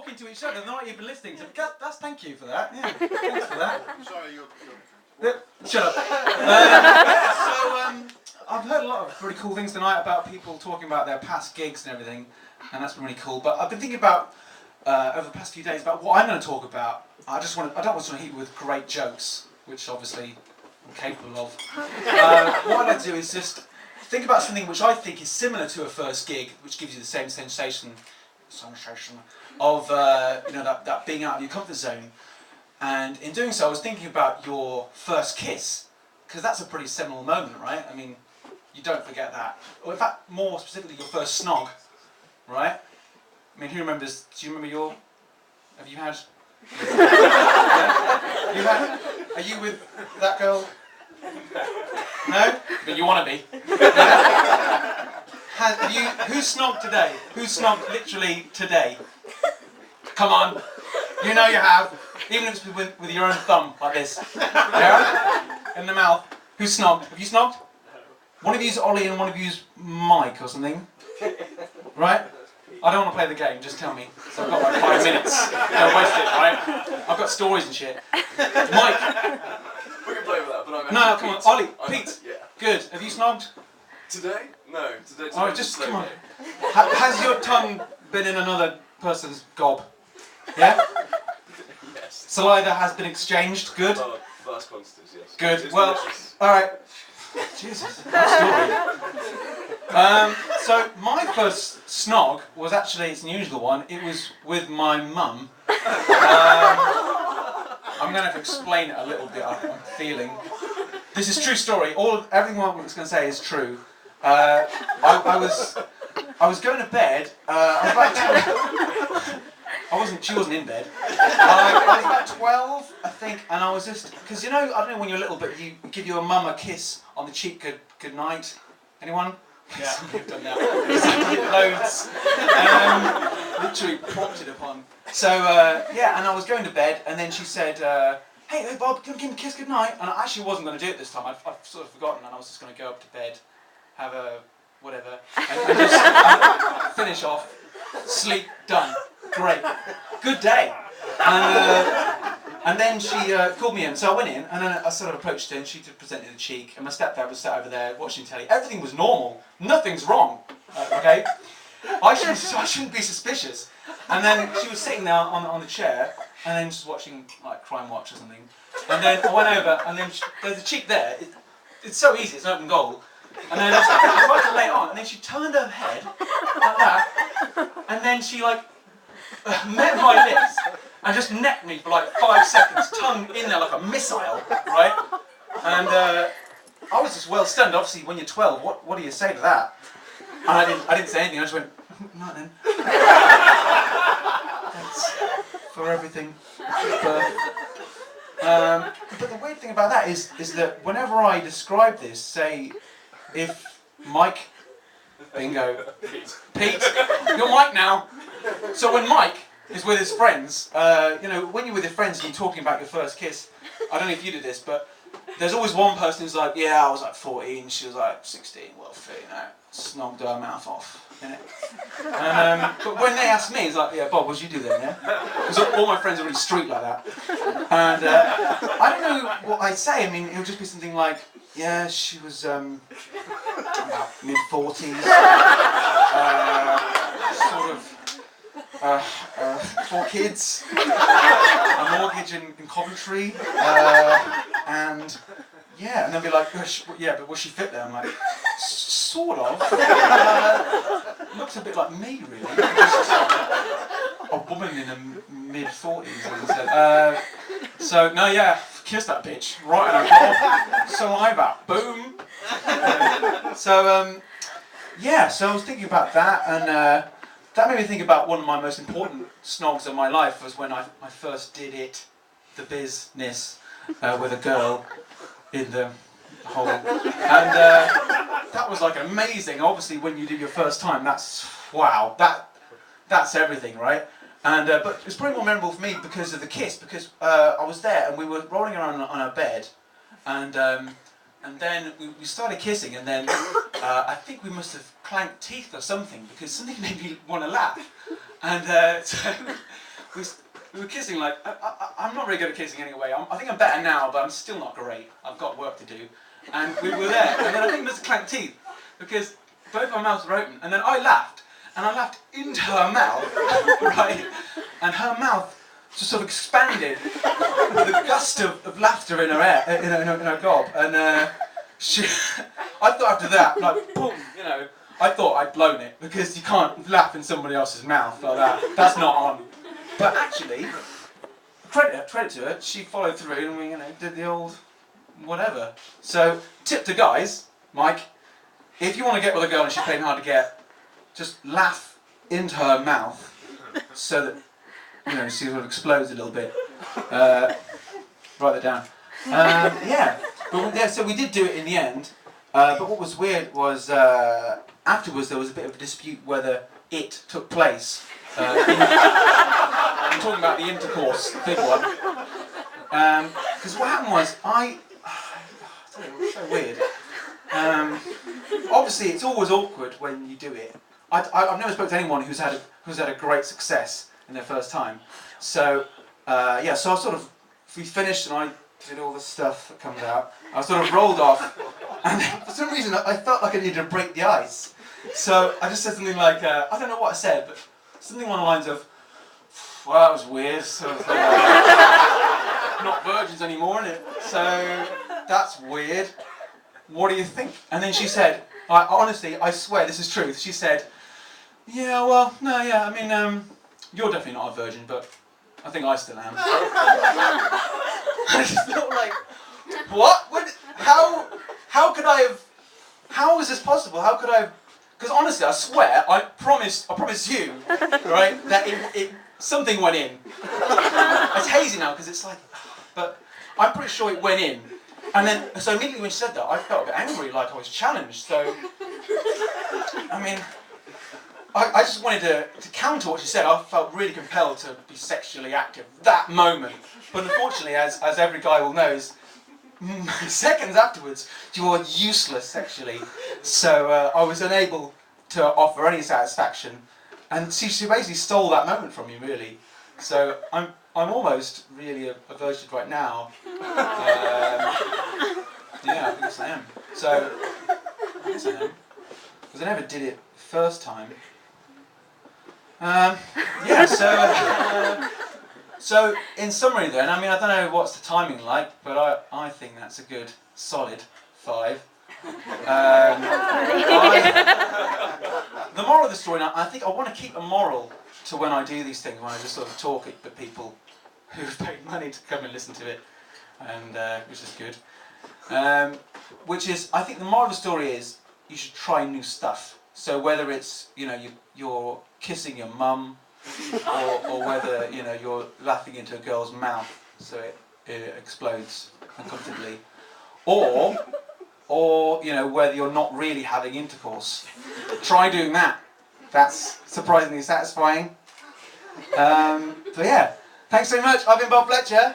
talking to each other, they're not even listening. So that's thank you for that. Yeah, thanks for that. I'm sorry, you're Shut up. I've heard a lot of really cool things tonight about people talking about their past gigs and everything, and that's been really cool. But I've been thinking about over the past few days about what I'm going to talk about. I don't want to hit you with great jokes, which obviously I'm capable of. What I'd like to do is just think about something which I think is similar to a first gig, which gives you the same sensation of that being out of your comfort zone. And in doing so, I was thinking about your first kiss, because that's a pretty seminal moment, right? I mean, you don't forget that. Or in fact, more specifically, your first snog, right? I mean, who remembers? Do you remember your? Have you had? Yeah? You had? Are you with that girl? No, but you want to be. Yeah? Have you? Who snogged today? Who snogged literally today? Come on, you know you have. Even if it's with your own thumb, like this. Yeah? In the mouth. Who snogged? Have you snogged? One of you's Ollie and one of you's Mike or something. Right? I don't want to play the game, just tell me. So I've got like 5 minutes. Don't waste it, right? I've got stories and shit. Mike. We can play with that, but I'm No, come on. Ollie, Pete. Yeah. Good. Have you snogged? Today? No. Today Oh, just come on. day. Has your tongue been in another person's gob? Yeah? Yes. Saliva has been exchanged. Good. That's constant, yes. Good. It's Well, delicious. alright. Jesus, that story. So my first snog was actually, it's an unusual one, it was with my mum. I'm going to have to explain it a little bit, I'm feeling. This is a true story, everything I was going to say is true. I was going to bed, she wasn't in bed. I was about 12, I think, and I was just, because I don't know when you're little, but you give your mum a kiss on the cheek, good night. Anyone? Yeah, you've done that. Loads. Literally prompted upon. So, and I was going to bed, and then she said, hey Bob, give me a kiss, good night. And I actually wasn't going to do it this time, I've sort of forgotten, and I was just going to go up to bed, have a whatever, and just finish off, sleep, done. Great. Good day. And then she called me in. So I went in and then I sort of approached her and she presented the cheek and my stepdad was sat over there watching telly. Everything was normal. Nothing's wrong. Okay? I shouldn't be suspicious. And then she was sitting there on the chair and then just watching like Crime Watch or something. And then I went over and then there's a cheek there. It's so easy. It's an open goal. And then I tried to lay it on and then she turned her head like that and then she like met my lips and just necked me for like 5 seconds, tongue in there like a missile, right? And I was just well stunned. Obviously, when you're 12, what do you say to that? And I didn't say anything. I just went, "Not then." Thanks for everything. But the weird thing about that is that whenever I describe this, say, if Mike, bingo, Pete, you're Mike now. So when Mike is with his friends, when you're with your friends and you're talking about your first kiss, I don't know if you did this, but there's always one person who's like, yeah, I was like 14, she was like 16, well, snogged her mouth off, innit? But when they ask me, it's like, yeah, Bob, what did you do then, yeah? Because all my friends are really street like that. And I don't know what I'd say, I mean, it would just be something like, yeah, she was about mid-40s, sort of, 4 kids, a mortgage in Coventry, and yeah, and they'll be like, yeah, but was she fit there? I'm like, sort of. Looks a bit like me, really. Just a woman in her mid-40s. So no, yeah, kiss that bitch right in her gob, saliva, boom. So I was thinking about that, and that made me think about one of my most important snogs of my life was when I first did the business, with a girl in the hole. And that was like amazing. Obviously, when you do your first time, that's everything, right? And but it's probably more memorable for me because of the kiss, because I was there and we were rolling around on our bed, and then we started kissing, and then I think we must have clanked teeth or something because something made me want to laugh, and so we were kissing like, I'm not really good at kissing anyway. I think I'm better now, but I'm still not great. I've got work to do. And we were there, and then I think Mr. clanked teeth, because both our mouths were open, and then I laughed, and I laughed into her mouth, right? And her mouth just sort of expanded with a gust of laughter in her gob, and she, I thought after that, like, boom, you know, I thought I'd blown it, because you can't laugh in somebody else's mouth like that. That's not on. But actually, credit to her, she followed through, and we, you know, did the old whatever. So, tip to guys, Mike, if you want to get with a girl and she's playing hard to get, just laugh into her mouth so that, you know, she sort of explodes a little bit. Write that down. Yeah, but yeah, so we did do it in the end. But what was weird was afterwards there was a bit of a dispute whether it took place. I'm talking about the intercourse, big one. Because what happened was I tell you, it was so weird. Obviously, it's always awkward when you do it. I've never spoken to anyone who's had a great success in their first time. So yeah, so I sort of, we finished and I did all the stuff that comes out. I sort of rolled off, and for some reason I felt like I needed to break the ice. So I just said something like, I don't know what I said, but something along the lines of, well, that was weird. So it's like, not virgins anymore, innit? So that's weird. What do you think? And then she said, honestly, I swear this is truth. She said, yeah, well, no, yeah, I mean, you're definitely not a virgin, but I think I still am. I just felt like, what? How could I have? How is this possible? How could I have? Because honestly, I swear, I promise you, right, that something went in. It's hazy now because it's like, but I'm pretty sure it went in. And then, so immediately when she said that, I felt a bit angry, like I was challenged. So, I mean, I just wanted to counter what she said. I felt really compelled to be sexually active that moment. But unfortunately, as every guy will know, seconds afterwards, you are useless sexually. So I was unable to offer any satisfaction. And she basically stole that moment from me, really. So I'm almost really a virgin right now. Yeah, I guess I am. So, I guess I am. Because I never did it the first time. Yeah, so in summary then, I mean, I don't know what's the timing like, but I think that's a good, solid 5. The moral of the story, now, I think I want to keep a moral to when I do these things, when I just sort of talk it to people who've paid money to come and listen to it, and which is good. Which is, I think the moral of the story is, you should try new stuff. So whether it's, you know, you're kissing your mum, or whether, you know, you're laughing into a girl's mouth so it explodes uncomfortably, or you know, whether you're not really having intercourse, try doing that. That's surprisingly satisfying. So yeah, thanks so much. I've been Bob Fletcher.